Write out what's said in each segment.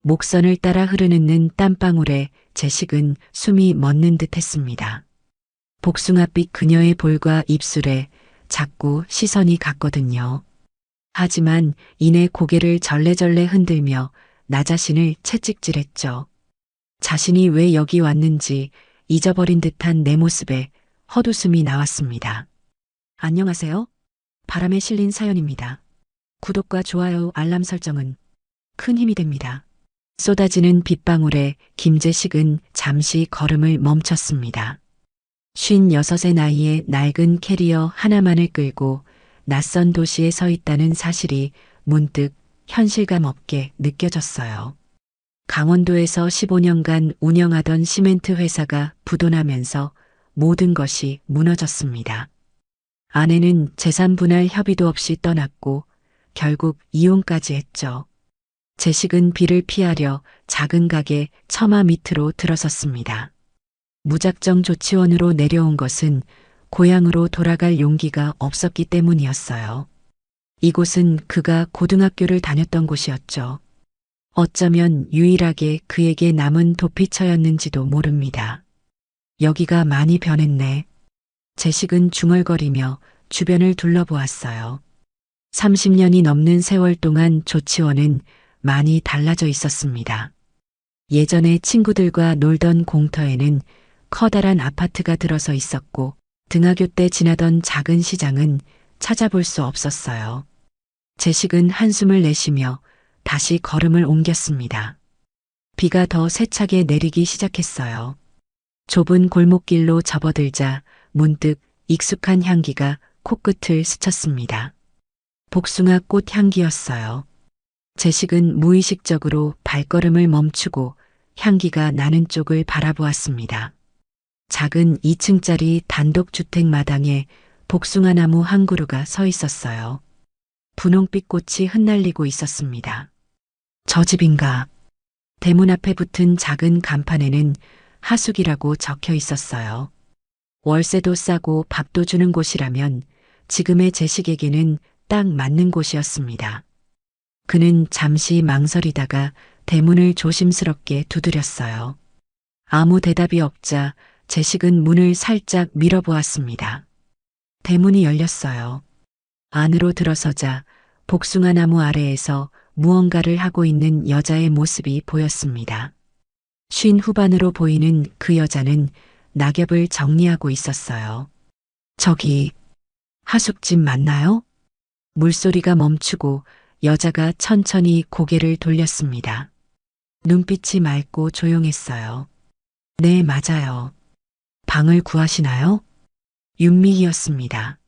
목선을 따라 흐르는 땀방울에 제식은 숨이 멎는 듯 했습니다. 복숭아빛 그녀의 볼과 입술에 자꾸 시선이 갔거든요. 하지만 이내 고개를 절레절레 흔들며 나 자신을 채찍질했죠. 자신이 왜 여기 왔는지 잊어버린 듯한 내 모습에 헛웃음이 나왔습니다. 안녕하세요. 바람에 실린 사연입니다. 구독과 좋아요, 알람 설정은 큰 힘이 됩니다. 쏟아지는 빗방울에 김제식은 잠시 걸음을 멈췄습니다. 56의 나이에 낡은 캐리어 하나만을 끌고 낯선 도시에 서 있다는 사실이 문득 현실감 없게 느껴졌어요. 강원도에서 15년간 운영하던 시멘트 회사가 부도나면서 모든 것이 무너졌습니다. 아내는 재산 분할 협의도 없이 떠났고 결국 이혼까지 했죠. 제식은 비를 피하려 작은 가게 처마 밑으로 들어섰습니다. 무작정 조치원으로 내려온 것은 고향으로 돌아갈 용기가 없었기 때문이었어요. 이곳은 그가 고등학교를 다녔던 곳이었죠. 어쩌면 유일하게 그에게 남은 도피처였는지도 모릅니다. 여기가 많이 변했네. 제식은 중얼거리며 주변을 둘러보았어요. 30년이 넘는 세월 동안 조치원은 많이 달라져 있었습니다. 예전에 친구들과 놀던 공터에는 커다란 아파트가 들어서 있었고 등하교 때 지나던 작은 시장은 찾아볼 수 없었어요. 제식은 한숨을 내쉬며 다시 걸음을 옮겼습니다. 비가 더 세차게 내리기 시작했어요. 좁은 골목길로 접어들자 문득 익숙한 향기가 코끝을 스쳤습니다. 복숭아 꽃 향기였어요. 제식은 무의식적으로 발걸음을 멈추고 향기가 나는 쪽을 바라보았습니다. 작은 2층짜리 단독주택 마당에 복숭아나무 한 그루가 서 있었어요. 분홍빛 꽃이 흩날리고 있었습니다. 저 집인가? 대문 앞에 붙은 작은 간판에는 하숙이라고 적혀 있었어요. 월세도 싸고 밥도 주는 곳이라면 지금의 제식에게는 딱 맞는 곳이었습니다. 그는 잠시 망설이다가 대문을 조심스럽게 두드렸어요. 아무 대답이 없자 제식은 문을 살짝 밀어보았습니다. 대문이 열렸어요. 안으로 들어서자 복숭아 나무 아래에서 무언가를 하고 있는 여자의 모습이 보였습니다. 쉰 후반으로 보이는 그 여자는 낙엽을 정리하고 있었어요. 저기 하숙집 맞나요? 물소리가 멈추고 여자가 천천히 고개를 돌렸습니다. 눈빛이 맑고 조용했어요. 네, 맞아요. 방을 구하시나요? 윤미희였습니다.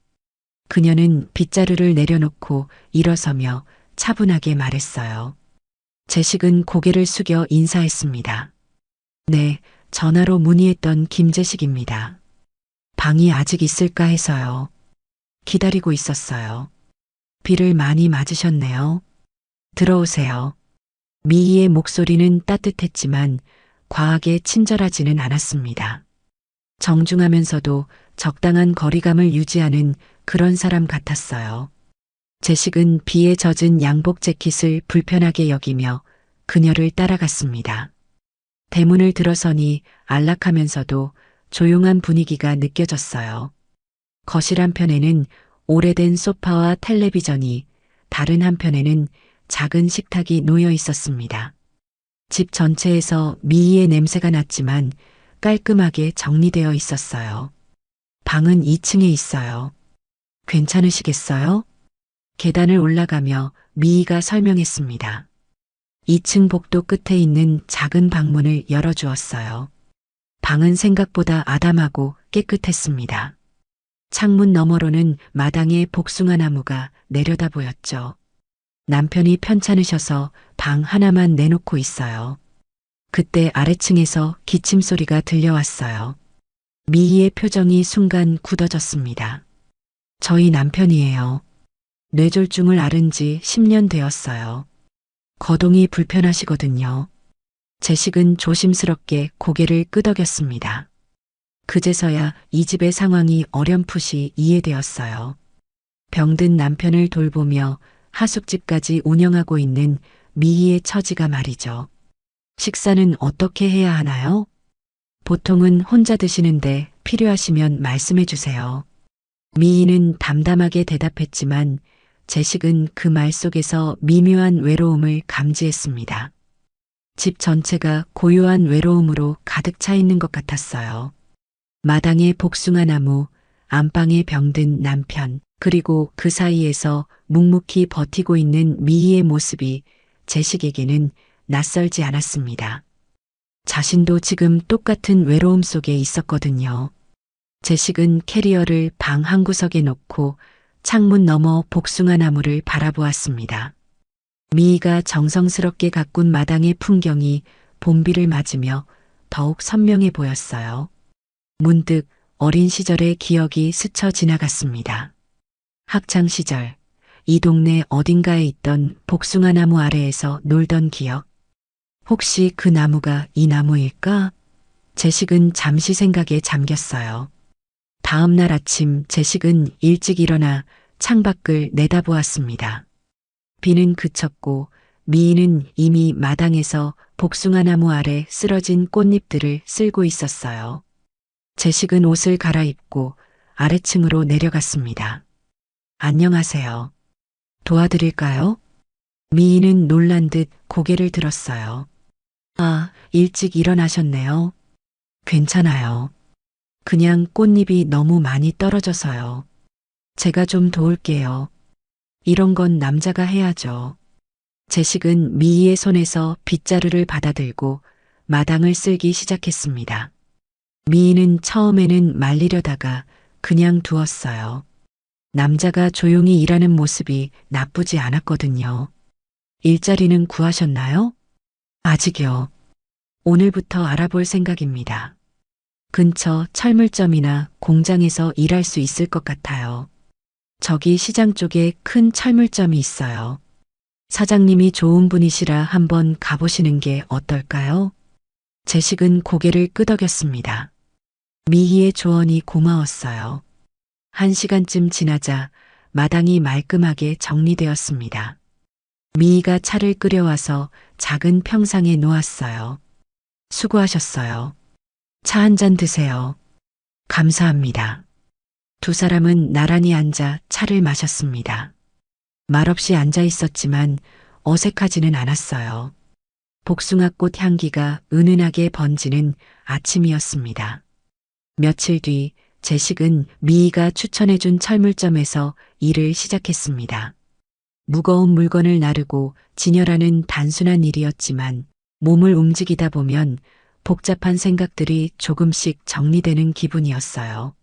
그녀는 빗자루를 내려놓고 일어서며 차분하게 말했어요. 제식은 고개를 숙여 인사했습니다. 네, 전화로 문의했던 김제식입니다. 방이 아직 있을까 해서요. 기다리고 있었어요. 비를 많이 맞으셨네요. 들어오세요. 미희의 목소리는 따뜻했지만 과하게 친절하지는 않았습니다. 정중하면서도 적당한 거리감을 유지하는 그런 사람 같았어요. 제식은 비에 젖은 양복 재킷을 불편하게 여기며 그녀를 따라갔습니다. 대문을 들어서니 안락하면서도 조용한 분위기가 느껴졌어요. 거실 한편에는 오래된 소파와 텔레비전이, 다른 한편에는 작은 식탁이 놓여 있었습니다. 집 전체에서 미희의 냄새가 났지만 깔끔하게 정리되어 있었어요. 방은 2층에 있어요. 괜찮으시겠어요? 계단을 올라가며 미희가 설명했습니다. 2층 복도 끝에 있는 작은 방문을 열어주었어요. 방은 생각보다 아담하고 깨끗했습니다. 창문 너머로는 마당에 복숭아 나무가 내려다 보였죠. 남편이 편찮으셔서 방 하나만 내놓고 있어요. 그때 아래층에서 기침 소리가 들려왔어요. 미희의 표정이 순간 굳어졌습니다. 저희 남편이에요. 뇌졸중을 앓은 지 10년 되었어요. 거동이 불편하시거든요. 제식은 조심스럽게 고개를 끄덕였습니다. 그제서야 이 집의 상황이 어렴풋이 이해되었어요. 병든 남편을 돌보며 하숙집까지 운영하고 있는 미희의 처지가 말이죠. 식사는 어떻게 해야 하나요? 보통은 혼자 드시는데 필요하시면 말씀해 주세요. 미인은 담담하게 대답했지만 제식은 그 말 속에서 미묘한 외로움을 감지했습니다. 집 전체가 고요한 외로움으로 가득 차 있는 것 같았어요. 마당에 복숭아 나무, 안방에 병든 남편, 그리고 그 사이에서 묵묵히 버티고 있는 미희의 모습이 제식에게는 낯설지 않았습니다. 자신도 지금 똑같은 외로움 속에 있었거든요. 제식은 캐리어를 방 한구석에 놓고 창문 너머 복숭아 나무를 바라보았습니다. 미희가 정성스럽게 가꾼 마당의 풍경이 봄비를 맞으며 더욱 선명해 보였어요. 문득 어린 시절의 기억이 스쳐 지나갔습니다. 학창 시절, 이 동네 어딘가에 있던 복숭아 나무 아래에서 놀던 기억. 혹시 그 나무가 이 나무일까? 제식은 잠시 생각에 잠겼어요. 다음 날 아침 제식은 일찍 일어나 창밖을 내다보았습니다. 비는 그쳤고 미인은 이미 마당에서 복숭아 나무 아래 쓰러진 꽃잎들을 쓸고 있었어요. 제식은 옷을 갈아입고 아래층으로 내려갔습니다. 안녕하세요. 도와드릴까요? 미인은 놀란 듯 고개를 들었어요. 아, 일찍 일어나셨네요. 괜찮아요. 그냥 꽃잎이 너무 많이 떨어져서요. 제가 좀 도울게요. 이런 건 남자가 해야죠. 제식은 미희의 손에서 빗자루를 받아들고 마당을 쓸기 시작했습니다. 미희는 처음에는 말리려다가 그냥 두었어요. 남자가 조용히 일하는 모습이 나쁘지 않았거든요. 일자리는 구하셨나요? 아직요. 오늘부터 알아볼 생각입니다. 근처 철물점이나 공장에서 일할 수 있을 것 같아요. 저기 시장 쪽에 큰 철물점이 있어요. 사장님이 좋은 분이시라 한번 가보시는 게 어떨까요? 제식은 고개를 끄덕였습니다. 미희의 조언이 고마웠어요. 1시간쯤 지나자 마당이 말끔하게 정리되었습니다. 미희가 차를 끓여와서 작은 평상에 놓았어요. 수고하셨어요. 차 한 잔 드세요. 감사합니다. 두 사람은 나란히 앉아 차를 마셨습니다. 말없이 앉아 있었지만 어색하지는 않았어요. 복숭아꽃 향기가 은은하게 번지는 아침이었습니다. 며칠 뒤 제식은 미희가 추천해준 철물점에서 일을 시작했습니다. 무거운 물건을 나르고 진열하는 단순한 일이었지만 몸을 움직이다 보면 복잡한 생각들이 조금씩 정리되는 기분이었어요.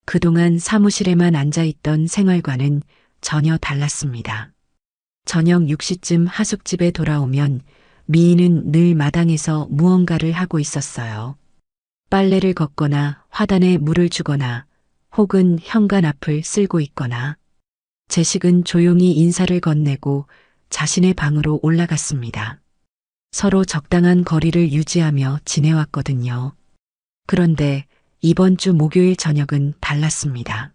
그동안 사무실에만 앉아있던 생활과는 전혀 달랐습니다. 저녁 6시쯤 하숙집에 돌아오면 미희는 늘 마당에서 무언가를 하고 있었어요. 빨래를 걷거나 화단에 물을 주거나 혹은 현관 앞을 쓸고 있거나 제식은 조용히 인사를 건네고 자신의 방으로 올라갔습니다. 서로 적당한 거리를 유지하며 지내왔거든요. 그런데 이번 주 목요일 저녁은 달랐습니다.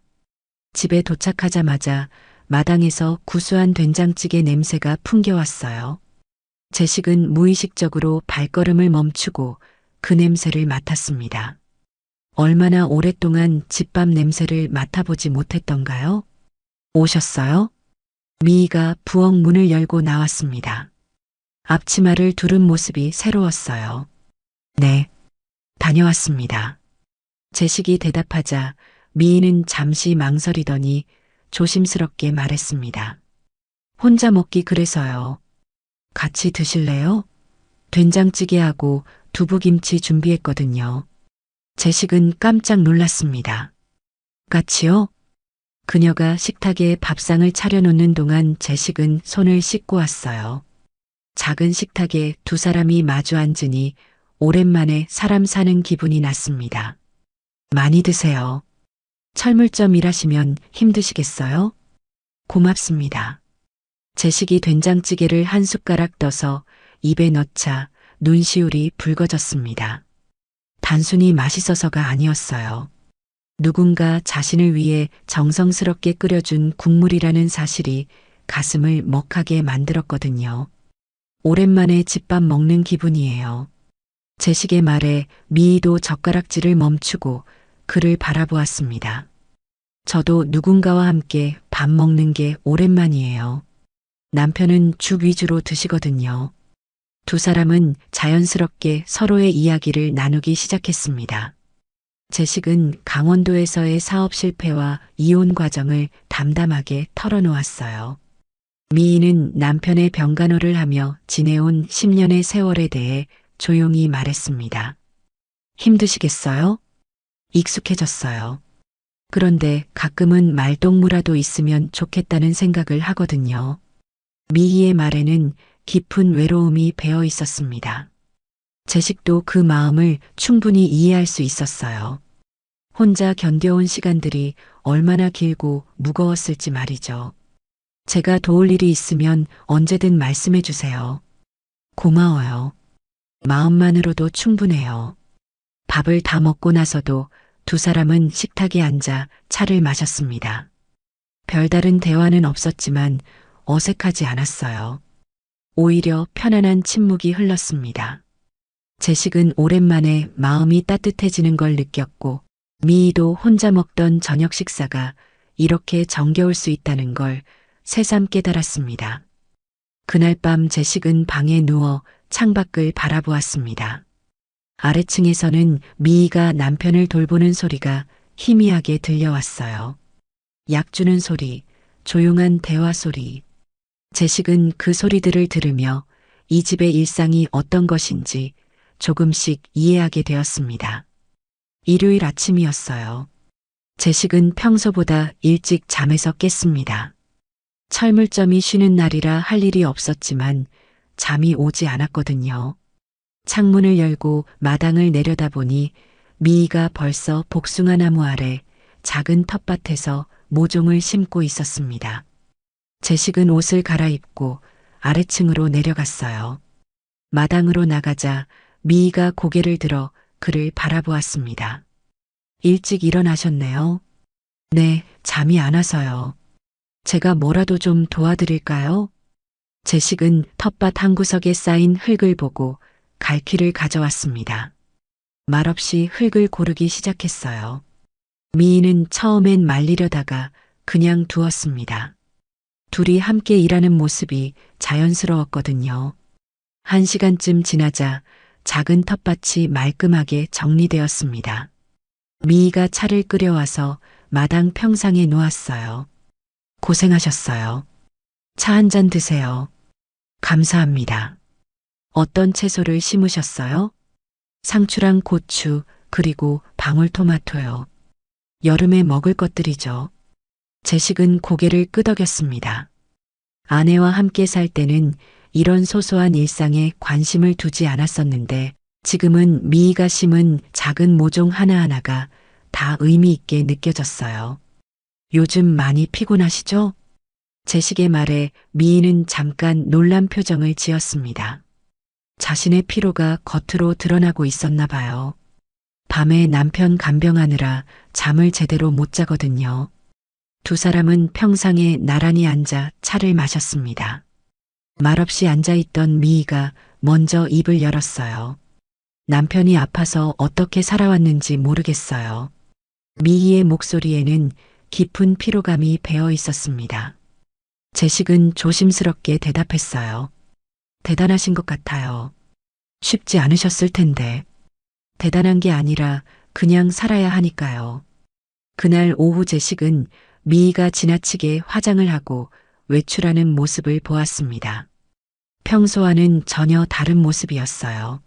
집에 도착하자마자 마당에서 구수한 된장찌개 냄새가 풍겨왔어요. 제식은 무의식적으로 발걸음을 멈추고 그 냄새를 맡았습니다. 얼마나 오랫동안 집밥 냄새를 맡아보지 못했던가요? 오셨어요? 미희가 부엌 문을 열고 나왔습니다. 앞치마를 두른 모습이 새로웠어요. 네, 다녀왔습니다. 제식이 대답하자 미희는 잠시 망설이더니 조심스럽게 말했습니다. 혼자 먹기 그래서요. 같이 드실래요? 된장찌개하고 두부김치 준비했거든요. 제식은 깜짝 놀랐습니다. 같이요? 그녀가 식탁에 밥상을 차려놓는 동안 제식은 손을 씻고 왔어요. 작은 식탁에 두 사람이 마주 앉으니 오랜만에 사람 사는 기분이 났습니다. 많이 드세요. 철물점 일하시면 힘드시겠어요? 고맙습니다. 제식이 된장찌개를 한 숟가락 떠서 입에 넣자 눈시울이 붉어졌습니다. 단순히 맛있어서가 아니었어요. 누군가 자신을 위해 정성스럽게 끓여준 국물이라는 사실이 가슴을 먹하게 만들었거든요. 오랜만에 집밥 먹는 기분이에요. 제식의 말에 미희도 젓가락질을 멈추고 그를 바라보았습니다. 저도 누군가와 함께 밥 먹는 게 오랜만이에요. 남편은 죽 위주로 드시거든요. 두 사람은 자연스럽게 서로의 이야기를 나누기 시작했습니다. 제식은 강원도에서의 사업 실패와 이혼 과정을 담담하게 털어놓았어요. 미희는 남편의 병간호를 하며 지내온 10년의 세월에 대해 조용히 말했습니다. 힘드시겠어요? 익숙해졌어요. 그런데 가끔은 말동무라도 있으면 좋겠다는 생각을 하거든요. 미희의 말에는 깊은 외로움이 배어 있었습니다. 제식도 그 마음을 충분히 이해할 수 있었어요. 혼자 견뎌온 시간들이 얼마나 길고 무거웠을지 말이죠. 제가 도울 일이 있으면 언제든 말씀해 주세요. 고마워요. 마음만으로도 충분해요. 밥을 다 먹고 나서도 두 사람은 식탁에 앉아 차를 마셨습니다. 별다른 대화는 없었지만 어색하지 않았어요. 오히려 편안한 침묵이 흘렀습니다. 제식은 오랜만에 마음이 따뜻해지는 걸 느꼈고 미희도 혼자 먹던 저녁 식사가 이렇게 정겨울 수 있다는 걸 새삼 깨달았습니다. 그날 밤 제식은 방에 누워 창밖을 바라보았습니다. 아래층에서는 미희가 남편을 돌보는 소리가 희미하게 들려왔어요. 약 주는 소리, 조용한 대화 소리. 제식은 그 소리들을 들으며 이 집의 일상이 어떤 것인지 조금씩 이해하게 되었습니다. 일요일 아침이었어요. 제식은 평소보다 일찍 잠에서 깼습니다. 철물점이 쉬는 날이라 할 일이 없었지만 잠이 오지 않았거든요. 창문을 열고 마당을 내려다보니 미희가 벌써 복숭아 나무 아래 작은 텃밭에서 모종을 심고 있었습니다. 제식은 옷을 갈아입고 아래층으로 내려갔어요. 마당으로 나가자 미희가 고개를 들어 그를 바라보았습니다. 일찍 일어나셨네요. 네, 잠이 안 와서요. 제가 뭐라도 좀 도와드릴까요? 제식은 텃밭 한 구석에 쌓인 흙을 보고 갈퀴를 가져왔습니다. 말없이 흙을 고르기 시작했어요. 미희는 처음엔 말리려다가 그냥 두었습니다. 둘이 함께 일하는 모습이 자연스러웠거든요. 1시간쯤 지나자 작은 텃밭이 말끔하게 정리되었습니다. 미희가 차를 끓여와서 마당 평상에 놓았어요. 고생하셨어요. 차 한 잔 드세요. 감사합니다. 어떤 채소를 심으셨어요? 상추랑 고추, 그리고 방울토마토요. 여름에 먹을 것들이죠. 제식은 고개를 끄덕였습니다. 아내와 함께 살 때는 이런 소소한 일상에 관심을 두지 않았었는데 지금은 미희가 심은 작은 모종 하나하나가 다 의미 있게 느껴졌어요. 요즘 많이 피곤하시죠? 제식의 말에 미희는 잠깐 놀란 표정을 지었습니다. 자신의 피로가 겉으로 드러나고 있었나 봐요. 밤에 남편 간병하느라 잠을 제대로 못 자거든요. 두 사람은 평상에 나란히 앉아 차를 마셨습니다. 말없이 앉아있던 미희가 먼저 입을 열었어요. 남편이 아파서 어떻게 살아왔는지 모르겠어요. 미희의 목소리에는 깊은 피로감이 배어 있었습니다. 제식은 조심스럽게 대답했어요. 대단하신 것 같아요. 쉽지 않으셨을 텐데. 대단한 게 아니라 그냥 살아야 하니까요. 그날 오후 제식은 미희가 지나치게 화장을 하고 외출하는 모습을 보았습니다. 평소와는 전혀 다른 모습이었어요.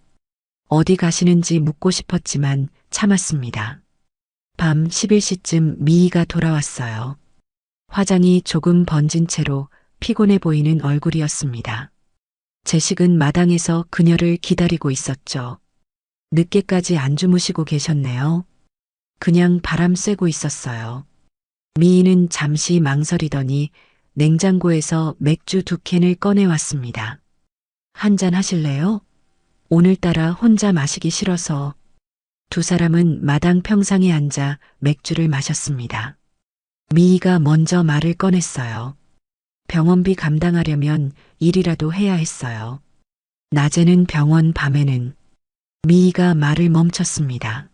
어디 가시는지 묻고 싶었지만 참았습니다. 밤 11시쯤 미희가 돌아왔어요. 화장이 조금 번진 채로 피곤해 보이는 얼굴이었습니다. 제식은 마당에서 그녀를 기다리고 있었죠. 늦게까지 안 주무시고 계셨네요. 그냥 바람 쐬고 있었어요. 미희는 잠시 망설이더니 냉장고에서 맥주 2캔을 꺼내왔습니다. 한잔 하실래요? 오늘따라 혼자 마시기 싫어서. 두 사람은 마당 평상에 앉아 맥주를 마셨습니다. 미희가 먼저 말을 꺼냈어요. 병원비 감당하려면 일이라도 해야 했어요. 낮에는 병원, 밤에는. 미희가 말을 멈췄습니다.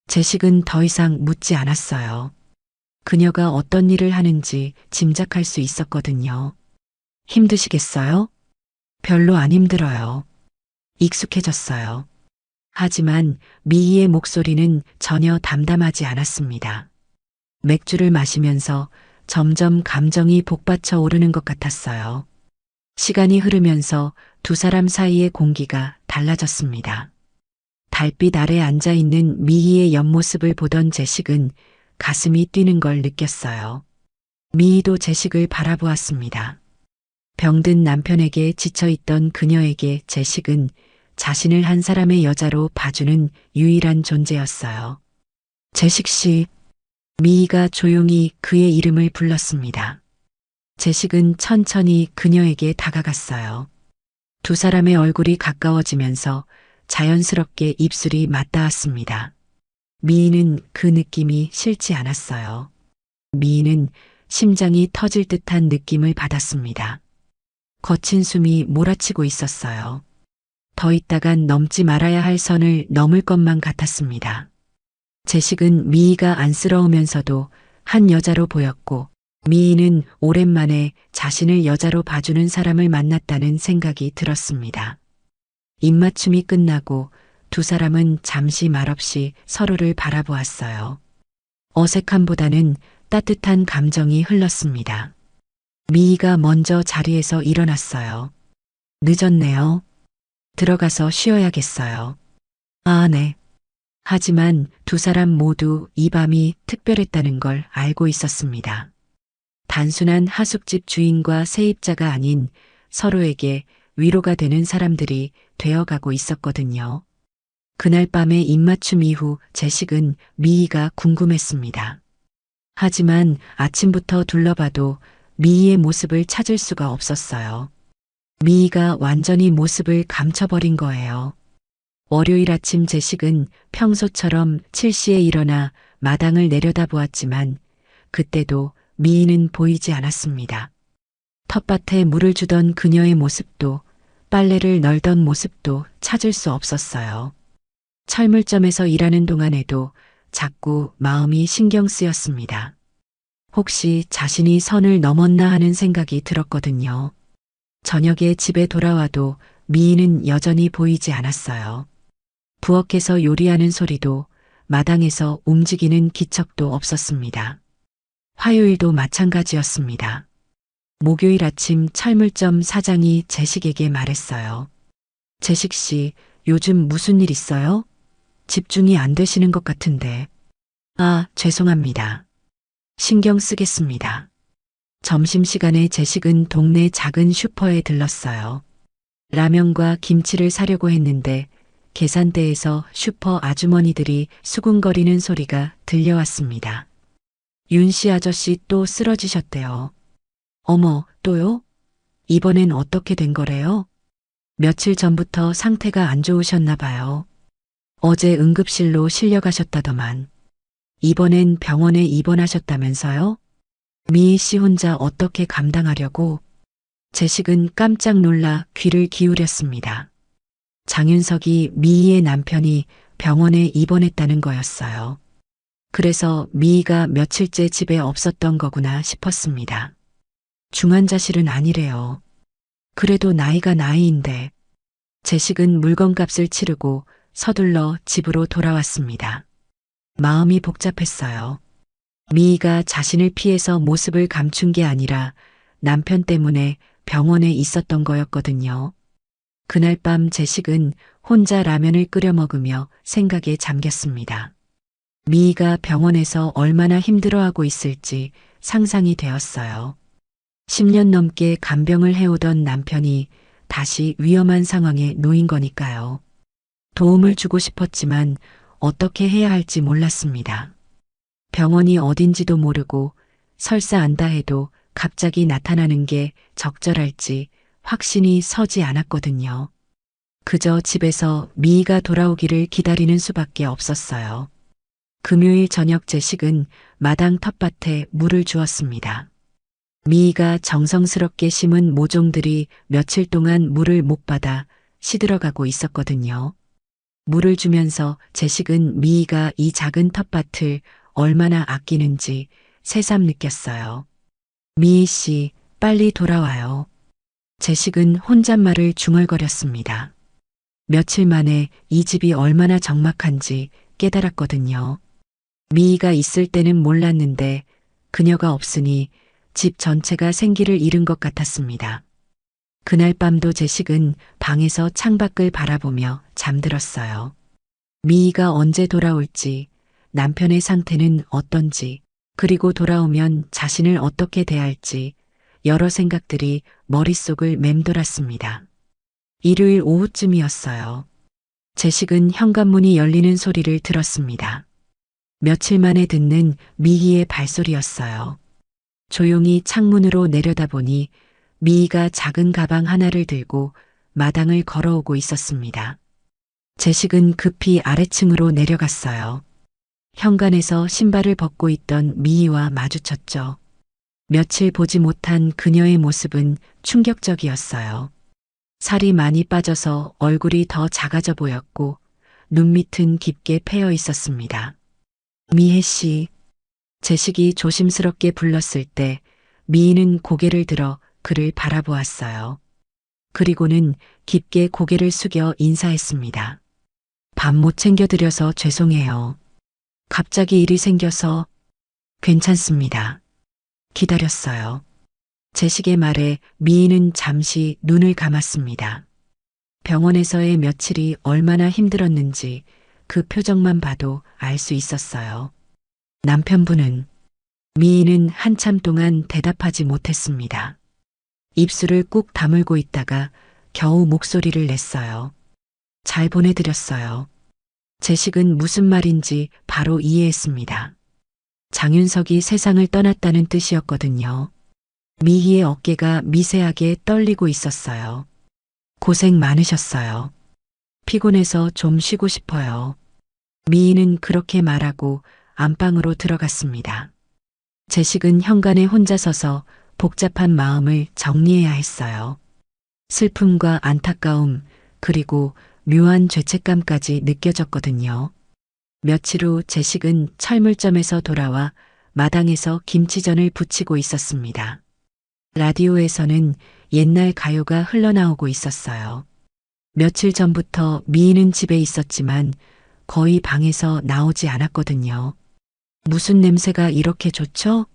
제식은 더 이상 묻지 않았어요. 그녀가 어떤 일을 하는지 짐작할 수 있었거든요. 힘드시겠어요? 별로 안 힘들어요. 익숙해졌어요. 하지만 미희의 목소리는 전혀 담담하지 않았습니다. 맥주를 마시면서 점점 감정이 복받쳐 오르는 것 같았어요. 시간이 흐르면서 두 사람 사이의 공기가 달라졌습니다. 달빛 아래 앉아 있는 미희의 옆모습을 보던 제식은 가슴이 뛰는 걸 느꼈어요. 미희도 제식을 바라보았습니다. 병든 남편에게 지쳐있던 그녀에게 제식은 자신을 한 사람의 여자로 봐주는 유일한 존재였어요. 제식 씨, 미희가 조용히 그의 이름을 불렀습니다. 제식은 천천히 그녀에게 다가갔어요. 두 사람의 얼굴이 가까워지면서 자연스럽게 입술이 맞닿았습니다. 미희는 그 느낌이 싫지 않았어요. 미희는 심장이 터질 듯한 느낌을 받았습니다. 거친 숨이 몰아치고 있었어요. 더 있다간 넘지 말아야 할 선을 넘을 것만 같았습니다. 제식은 미희가 안쓰러우면서도 한 여자로 보였고 미희는 오랜만에 자신을 여자로 봐주는 사람을 만났다는 생각이 들었습니다. 입맞춤이 끝나고 두 사람은 잠시 말없이 서로를 바라보았어요. 어색함보다는 따뜻한 감정이 흘렀습니다. 미희가 먼저 자리에서 일어났어요. 늦었네요. 들어가서 쉬어야겠어요. 아, 네. 하지만 두 사람 모두 이 밤이 특별했다는 걸 알고 있었습니다. 단순한 하숙집 주인과 세입자가 아닌 서로에게 위로가 되는 사람들이 되어가고 있었거든요. 그날 밤의 입맞춤 이후 제식은 미희가 궁금했습니다. 하지만 아침부터 둘러봐도 미희의 모습을 찾을 수가 없었어요. 미희가 완전히 모습을 감춰버린 거예요. 월요일 아침 제식은 평소처럼 7시에 일어나 마당을 내려다보았지만 그때도 미희는 보이지 않았습니다. 텃밭에 물을 주던 그녀의 모습도 빨래를 널던 모습도 찾을 수 없었어요. 철물점에서 일하는 동안에도 자꾸 마음이 신경 쓰였습니다. 혹시 자신이 선을 넘었나 하는 생각이 들었거든요. 저녁에 집에 돌아와도 미희는 여전히 보이지 않았어요. 부엌에서 요리하는 소리도 마당에서 움직이는 기척도 없었습니다. 화요일도 마찬가지였습니다. 목요일 아침 철물점 사장이 제식에게 말했어요. 제식 씨, 요즘 무슨 일 있어요? 집중이 안 되시는 것 같은데. 아, 죄송합니다. 신경 쓰겠습니다. 점심시간에 제식은 동네 작은 슈퍼에 들렀어요. 라면과 김치를 사려고 했는데 계산대에서 슈퍼 아주머니들이 수군거리는 소리가 들려왔습니다. 윤 씨 아저씨 또 쓰러지셨대요. 어머, 또요? 이번엔 어떻게 된 거래요? 며칠 전부터 상태가 안 좋으셨나 봐요. 어제 응급실로 실려가셨다더만. 이번엔 병원에 입원하셨다면서요? 미희 씨 혼자 어떻게 감당하려고? 제식은 깜짝 놀라 귀를 기울였습니다. 장윤석이 미희의 남편이 병원에 입원했다는 거였어요. 그래서 미희가 며칠째 집에 없었던 거구나 싶었습니다. 중환자실은 아니래요. 그래도 나이가 나이인데. 제식은 물건값을 치르고 서둘러 집으로 돌아왔습니다. 마음이 복잡했어요. 미희가 자신을 피해서 모습을 감춘 게 아니라 남편 때문에 병원에 있었던 거였거든요. 그날 밤 제식은 혼자 라면을 끓여 먹으며 생각에 잠겼습니다. 미희가 병원에서 얼마나 힘들어하고 있을지 상상이 되었어요. 10년 넘게 간병을 해오던 남편이 다시 위험한 상황에 놓인 거니까요. 도움을 주고 싶었지만 어떻게 해야 할지 몰랐습니다. 병원이 어딘지도 모르고 설사 안다 해도 갑자기 나타나는 게 적절할지 확신이 서지 않았거든요. 그저 집에서 미희가 돌아오기를 기다리는 수밖에 없었어요. 금요일 저녁 제식은 마당 텃밭에 물을 주었습니다. 미희가 정성스럽게 심은 모종들이 며칠 동안 물을 못 받아 시들어가고 있었거든요. 물을 주면서 제식은 미희가 이 작은 텃밭을 얼마나 아끼는지 새삼 느꼈어요. 미희 씨, 빨리 돌아와요. 제식은 혼잣말을 중얼거렸습니다. 며칠 만에 이 집이 얼마나 적막한지 깨달았거든요. 미희가 있을 때는 몰랐는데 그녀가 없으니 집 전체가 생기를 잃은 것 같았습니다. 그날 밤도 제식은 방에서 창밖을 바라보며 잠들었어요. 미희가 언제 돌아올지, 남편의 상태는 어떤지, 그리고 돌아오면 자신을 어떻게 대할지 여러 생각들이 머릿속을 맴돌았습니다. 일요일 오후쯤이었어요. 제식은 현관문이 열리는 소리를 들었습니다. 며칠 만에 듣는 미희의 발소리였어요. 조용히 창문으로 내려다보니 미희가 작은 가방 하나를 들고 마당을 걸어오고 있었습니다. 제식은 급히 아래층으로 내려갔어요. 현관에서 신발을 벗고 있던 미희와 마주쳤죠. 며칠 보지 못한 그녀의 모습은 충격적이었어요. 살이 많이 빠져서 얼굴이 더 작아져 보였고 눈밑은 깊게 패여 있었습니다. 미혜 씨, 제식이 조심스럽게 불렀을 때 미희는 고개를 들어 그를 바라보았어요. 그리고는 깊게 고개를 숙여 인사했습니다. 밥 못 챙겨드려서 죄송해요. 갑자기 일이 생겨서 괜찮습니다. 기다렸어요. 제식의 말에 미희는 잠시 눈을 감았습니다. 병원에서의 며칠이 얼마나 힘들었는지 그 표정만 봐도 알 수 있었어요. 남편분은 미희는 한참 동안 대답하지 못했습니다. 입술을 꾹 다물고 있다가 겨우 목소리를 냈어요. 잘 보내드렸어요. 제식은 무슨 말인지 바로 이해했습니다. 장윤석이 세상을 떠났다는 뜻이었거든요. 미희의 어깨가 미세하게 떨리고 있었어요. 고생 많으셨어요. 피곤해서 좀 쉬고 싶어요. 미희는 그렇게 말하고 안방으로 들어갔습니다. 제식은 현관에 혼자 서서 복잡한 마음을 정리해야 했어요. 슬픔과 안타까움, 그리고 묘한 죄책감까지 느껴졌거든요. 며칠 후 제식은 철물점에서 돌아와 마당에서 김치전을 부치고 있었습니다. 라디오에서는 옛날 가요가 흘러나오고 있었어요. 며칠 전부터 미희는 집에 있었지만 거의 방에서 나오지 않았거든요. 무슨 냄새가 이렇게 좋죠?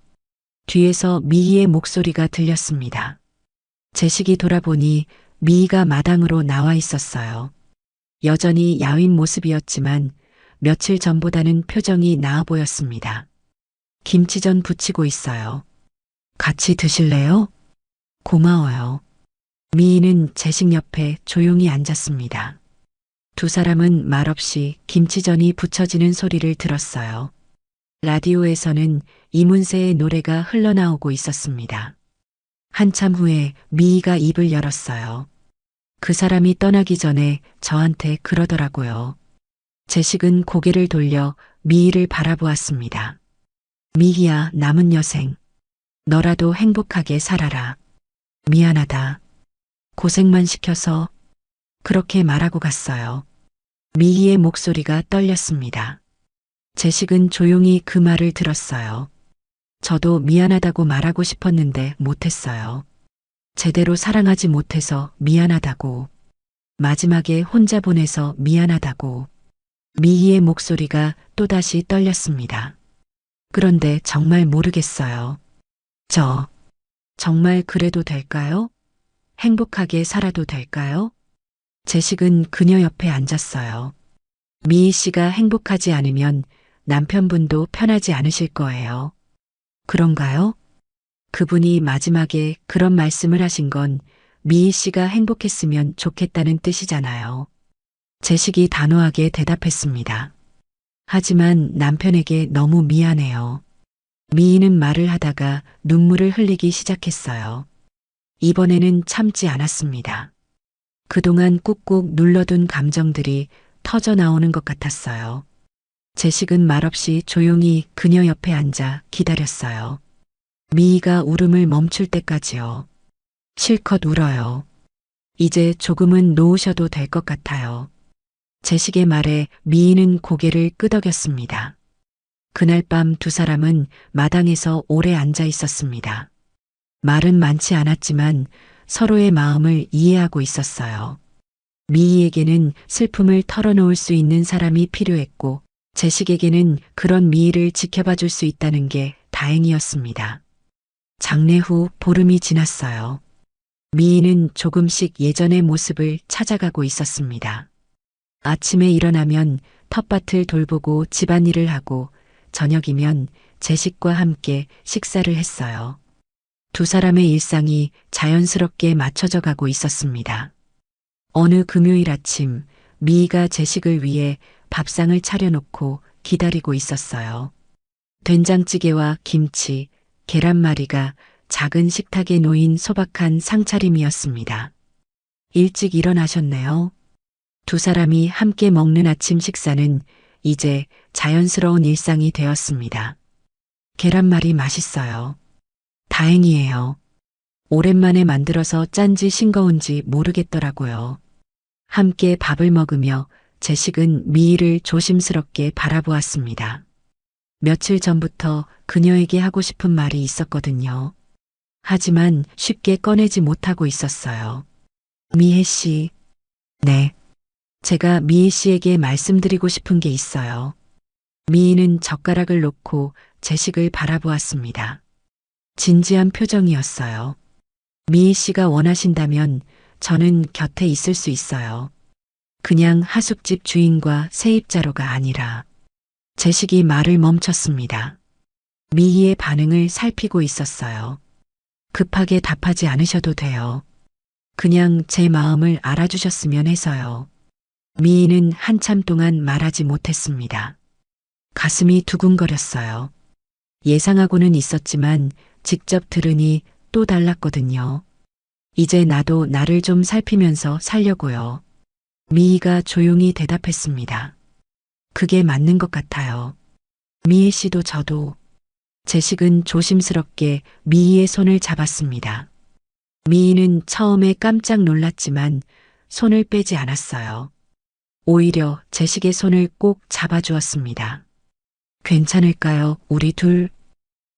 뒤에서 미희의 목소리가 들렸습니다. 제식이 돌아보니 미희가 마당으로 나와 있었어요. 여전히 야윈 모습이었지만 며칠 전보다는 표정이 나아 보였습니다. 김치전 부치고 있어요. 같이 드실래요? 고마워요. 미희는 제식 옆에 조용히 앉았습니다. 두 사람은 말없이 김치전이 부쳐지는 소리를 들었어요. 라디오에서는 이문세의 노래가 흘러나오고 있었습니다. 한참 후에 미희가 입을 열었어요. 그 사람이 떠나기 전에 저한테 그러더라고요. 제식은 고개를 돌려 미희를 바라보았습니다. 미희야, 남은 여생. 너라도 행복하게 살아라. 미안하다. 고생만 시켜서. 그렇게 말하고 갔어요. 미희의 목소리가 떨렸습니다. 제식은 조용히 그 말을 들었어요. 저도 미안하다고 말하고 싶었는데 못했어요. 제대로 사랑하지 못해서 미안하다고. 마지막에 혼자 보내서 미안하다고. 미희의 목소리가 또다시 떨렸습니다. 그런데 정말 모르겠어요. 저 정말 그래도 될까요? 행복하게 살아도 될까요? 제식은 그녀 옆에 앉았어요. 미희 씨가 행복하지 않으면 남편분도 편하지 않으실 거예요. 그런가요? 그분이 마지막에 그런 말씀을 하신 건 미희 씨가 행복했으면 좋겠다는 뜻이잖아요. 제식이 단호하게 대답했습니다. 하지만 남편에게 너무 미안해요. 미희는 말을 하다가 눈물을 흘리기 시작했어요. 이번에는 참지 않았습니다. 그동안 꾹꾹 눌러둔 감정들이 터져 나오는 것 같았어요. 제식은 말없이 조용히 그녀 옆에 앉아 기다렸어요. 미희가 울음을 멈출 때까지요. 실컷 울어요. 이제 조금은 놓으셔도 될 것 같아요. 제식의 말에 미희는 고개를 끄덕였습니다. 그날 밤 두 사람은 마당에서 오래 앉아 있었습니다. 말은 많지 않았지만 서로의 마음을 이해하고 있었어요. 미희에게는 슬픔을 털어놓을 수 있는 사람이 필요했고 제식에게는 그런 미희를 지켜봐 줄 수 있다는 게 다행이었습니다. 장례 후 보름이 지났어요. 미희는 조금씩 예전의 모습을 찾아가고 있었습니다. 아침에 일어나면 텃밭을 돌보고 집안일을 하고 저녁이면 제식과 함께 식사를 했어요. 두 사람의 일상이 자연스럽게 맞춰져 가고 있었습니다. 어느 금요일 아침 미희가 제식을 위해 밥상을 차려놓고 기다리고 있었어요. 된장찌개와 김치, 계란말이가 작은 식탁에 놓인 소박한 상차림이었습니다. 일찍 일어나셨네요. 두 사람이 함께 먹는 아침 식사는 이제 자연스러운 일상이 되었습니다. 계란말이 맛있어요. 다행이에요. 오랜만에 만들어서 짠지 싱거운지 모르겠더라고요. 함께 밥을 먹으며 제식은 미희를 조심스럽게 바라보았습니다. 며칠 전부터 그녀에게 하고 싶은 말이 있었거든요. 하지만 쉽게 꺼내지 못하고 있었어요. 미혜 씨. 네. 제가 미희 씨에게 말씀드리고 싶은 게 있어요. 미희는 젓가락을 놓고 제식을 바라보았습니다. 진지한 표정이었어요. 미희 씨가 원하신다면 저는 곁에 있을 수 있어요. 그냥 하숙집 주인과 세입자로가 아니라. 제식이 말을 멈췄습니다. 미희의 반응을 살피고 있었어요. 급하게 답하지 않으셔도 돼요. 그냥 제 마음을 알아주셨으면 해서요. 미희는 한참 동안 말하지 못했습니다. 가슴이 두근거렸어요. 예상하고는 있었지만 직접 들으니 또 달랐거든요. 이제 나도 나를 좀 살피면서 살려고요. 미희가 조용히 대답했습니다. 그게 맞는 것 같아요. 미희 씨도 저도. 제식은 조심스럽게 미희의 손을 잡았습니다. 미희는 처음에 깜짝 놀랐지만 손을 빼지 않았어요. 오히려 제식의 손을 꼭 잡아주었습니다. 괜찮을까요, 우리 둘?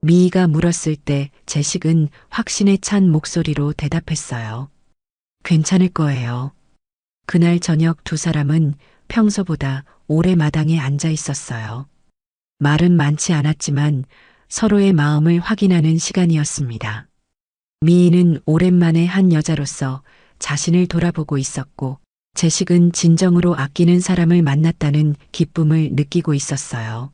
미희가 물었을 때 제식은 확신에 찬 목소리로 대답했어요. 괜찮을 거예요. 그날 저녁 두 사람은 평소보다 오래 마당에 앉아 있었어요. 말은 많지 않았지만 서로의 마음을 확인하는 시간이었습니다. 미희는 오랜만에 한 여자로서 자신을 돌아보고 있었고 제식은 진정으로 아끼는 사람을 만났다는 기쁨을 느끼고 있었어요.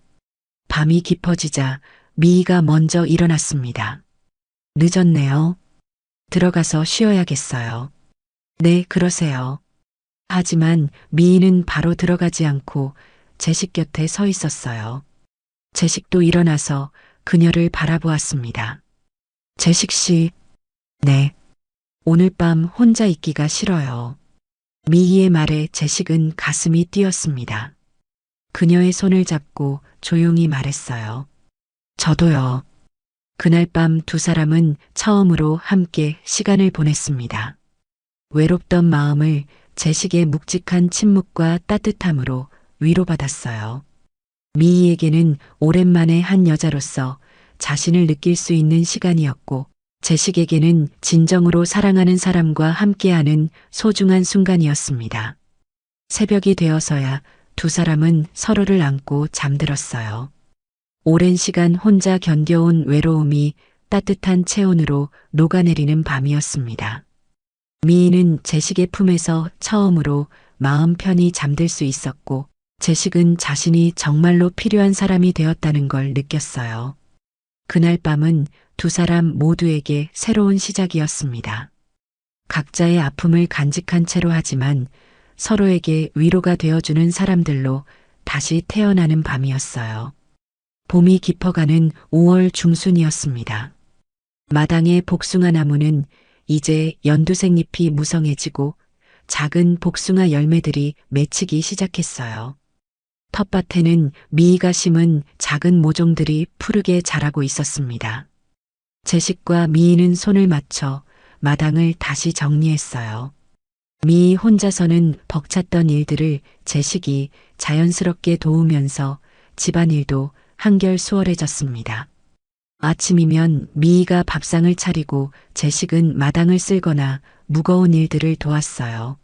밤이 깊어지자 미희가 먼저 일어났습니다. 늦었네요. 들어가서 쉬어야겠어요. 네, 그러세요. 하지만 미희는 바로 들어가지 않고 제식 곁에 서 있었어요. 제식도 일어나서 그녀를 바라보았습니다. 제식 씨, 네. 오늘 밤 혼자 있기가 싫어요. 미희의 말에 제식은 가슴이 뛰었습니다. 그녀의 손을 잡고 조용히 말했어요. 저도요. 그날 밤 두 사람은 처음으로 함께 시간을 보냈습니다. 외롭던 마음을 제식의 묵직한 침묵과 따뜻함으로 위로받았어요. 미희에게는 오랜만에 한 여자로서 자신을 느낄 수 있는 시간이었고 제식에게는 진정으로 사랑하는 사람과 함께하는 소중한 순간이었습니다. 새벽이 되어서야 두 사람은 서로를 안고 잠들었어요. 오랜 시간 혼자 견뎌온 외로움이 따뜻한 체온으로 녹아내리는 밤이었습니다. 미희는 제식의 품에서 처음으로 마음 편히 잠들 수 있었고 제식은 자신이 정말로 필요한 사람이 되었다는 걸 느꼈어요. 그날 밤은 두 사람 모두에게 새로운 시작이었습니다. 각자의 아픔을 간직한 채로 하지만 서로에게 위로가 되어주는 사람들로 다시 태어나는 밤이었어요. 봄이 깊어가는 5월 중순이었습니다. 마당의 복숭아 나무는 이제 연두색 잎이 무성해지고 작은 복숭아 열매들이 맺히기 시작했어요. 텃밭에는 미희가 심은 작은 모종들이 푸르게 자라고 있었습니다. 제식과 미희는 손을 맞춰 마당을 다시 정리했어요. 미 혼자서는 벅찼던 일들을 제식이 자연스럽게 도우면서 집안일도 한결 수월해졌습니다. 아침이면 미희가 밥상을 차리고 제식은 마당을 쓸거나 무거운 일들을 도왔어요.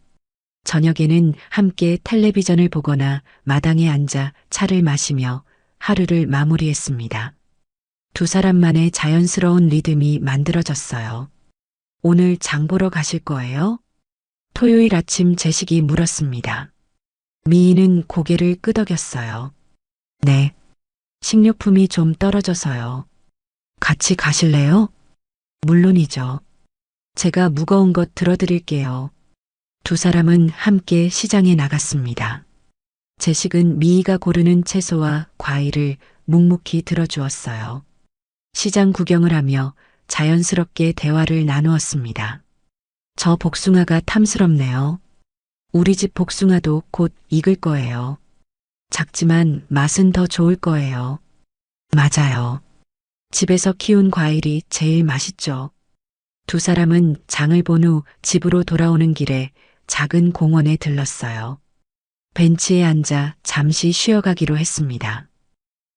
저녁에는 함께 텔레비전을 보거나 마당에 앉아 차를 마시며 하루를 마무리했습니다. 두 사람만의 자연스러운 리듬이 만들어졌어요. 오늘 장 보러 가실 거예요? 토요일 아침 제식이 물었습니다. 미희는 고개를 끄덕였어요. 네. 식료품이 좀 떨어져서요. 같이 가실래요? 물론이죠. 제가 무거운 것 들어드릴게요. 두 사람은 함께 시장에 나갔습니다. 제식은 미희가 고르는 채소와 과일을 묵묵히 들어주었어요. 시장 구경을 하며 자연스럽게 대화를 나누었습니다. 저 복숭아가 탐스럽네요. 우리 집 복숭아도 곧 익을 거예요. 작지만 맛은 더 좋을 거예요. 맞아요. 집에서 키운 과일이 제일 맛있죠. 두 사람은 장을 본 후 집으로 돌아오는 길에 작은 공원에 들렀어요. 벤치에 앉아 잠시 쉬어가기로 했습니다.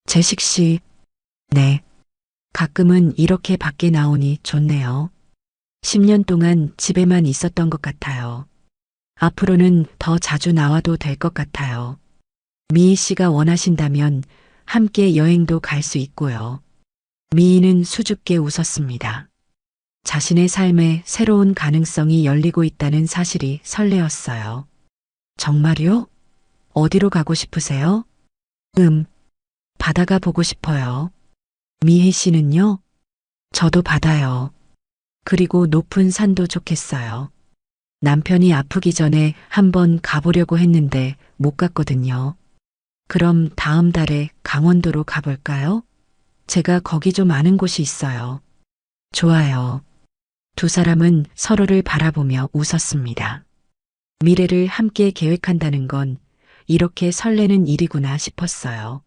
제식 씨, 네. 가끔은 이렇게 밖에 나오니 좋네요. 10년 동안 집에만 있었던 것 같아요. 앞으로는 더 자주 나와도 될 것 같아요. 미희 씨가 원하신다면 함께 여행도 갈 수 있고요. 미희는 수줍게 웃었습니다. 자신의 삶에 새로운 가능성이 열리고 있다는 사실이 설레었어요. 정말요? 어디로 가고 싶으세요? 바다가 보고 싶어요. 미희 씨는요? 저도 바다요. 그리고 높은 산도 좋겠어요. 남편이 아프기 전에 한번 가보려고 했는데 못 갔거든요. 그럼 다음 달에 강원도로 가볼까요? 제가 거기 좀 아는 곳이 있어요. 좋아요. 두 사람은 서로를 바라보며 웃었습니다. 미래를 함께 계획한다는 건 이렇게 설레는 일이구나 싶었어요.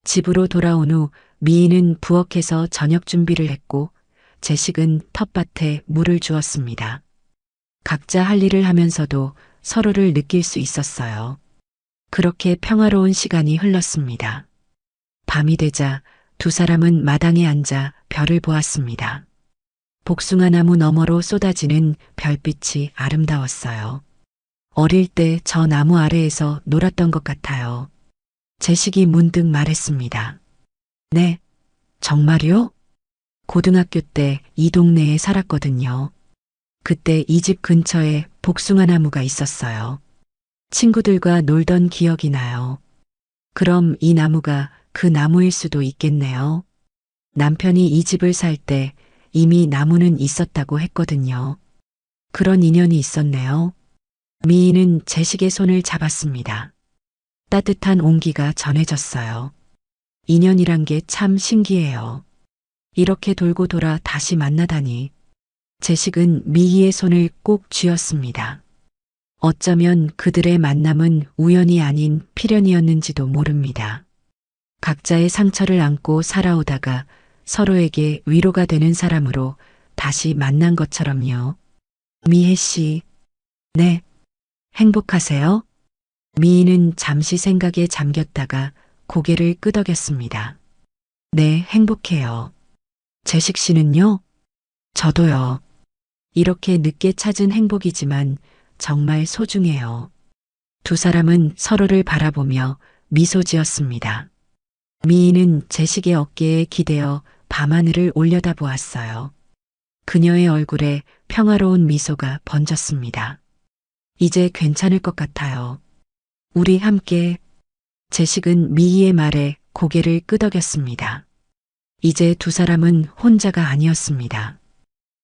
집으로 돌아온 후 미희는 부엌에서 저녁 준비를 했고 제식은 텃밭에 물을 주었습니다. 각자 할 일을 하면서도 서로를 느낄 수 있었어요. 그렇게 평화로운 시간이 흘렀습니다. 밤이 되자 두 사람은 마당에 앉아 별을 보았습니다. 복숭아 나무 너머로 쏟아지는 별빛이 아름다웠어요. 어릴 때 저 나무 아래에서 놀았던 것 같아요. 제식이 문득 말했습니다. 네, 정말요? 고등학교 때 이 동네에 살았거든요. 그때 이 집 근처에 복숭아 나무가 있었어요. 친구들과 놀던 기억이 나요. 그럼 이 나무가 그 나무일 수도 있겠네요. 남편이 이 집을 살 때 이미 나무는 있었다고 했거든요. 그런 인연이 있었네요. 미희는 제식의 손을 잡았습니다. 따뜻한 온기가 전해졌어요. 인연이란 게 참 신기해요. 이렇게 돌고 돌아 다시 만나다니. 제식은 미희의 손을 꼭 쥐었습니다. 어쩌면 그들의 만남은 우연이 아닌 필연이었는지도 모릅니다. 각자의 상처를 안고 살아오다가 서로에게 위로가 되는 사람으로 다시 만난 것처럼요. 미혜 씨, 네, 행복하세요? 미희는 잠시 생각에 잠겼다가 고개를 끄덕였습니다. 네, 행복해요. 제식 씨는요? 저도요. 이렇게 늦게 찾은 행복이지만 정말 소중해요. 두 사람은 서로를 바라보며 미소 지었습니다. 미희는 제식의 어깨에 기대어 밤하늘을 올려다보았어요. 그녀의 얼굴에 평화로운 미소가 번졌습니다. 이제 괜찮을 것 같아요. 우리 함께. 제식은 미희의 말에 고개를 끄덕였습니다. 이제 두 사람은 혼자가 아니었습니다.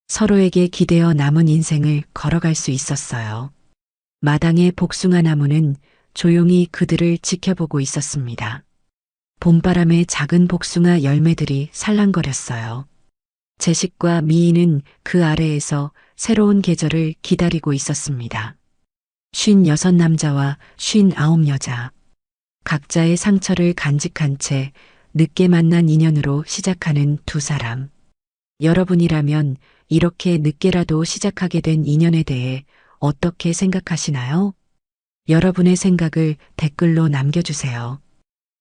서로에게 기대어 남은 인생을 걸어갈 수 있었어요. 마당의 복숭아 나무는 조용히 그들을 지켜보고 있었습니다. 봄바람에 작은 복숭아 열매들이 살랑거렸어요. 제식과 미희는 그 아래에서 새로운 계절을 기다리고 있었습니다. 56 남자와 59 여자. 각자의 상처를 간직한 채 늦게 만난 인연으로 시작하는 두 사람. 여러분이라면 이렇게 늦게라도 시작하게 된 인연에 대해 어떻게 생각하시나요? 여러분의 생각을 댓글로 남겨주세요.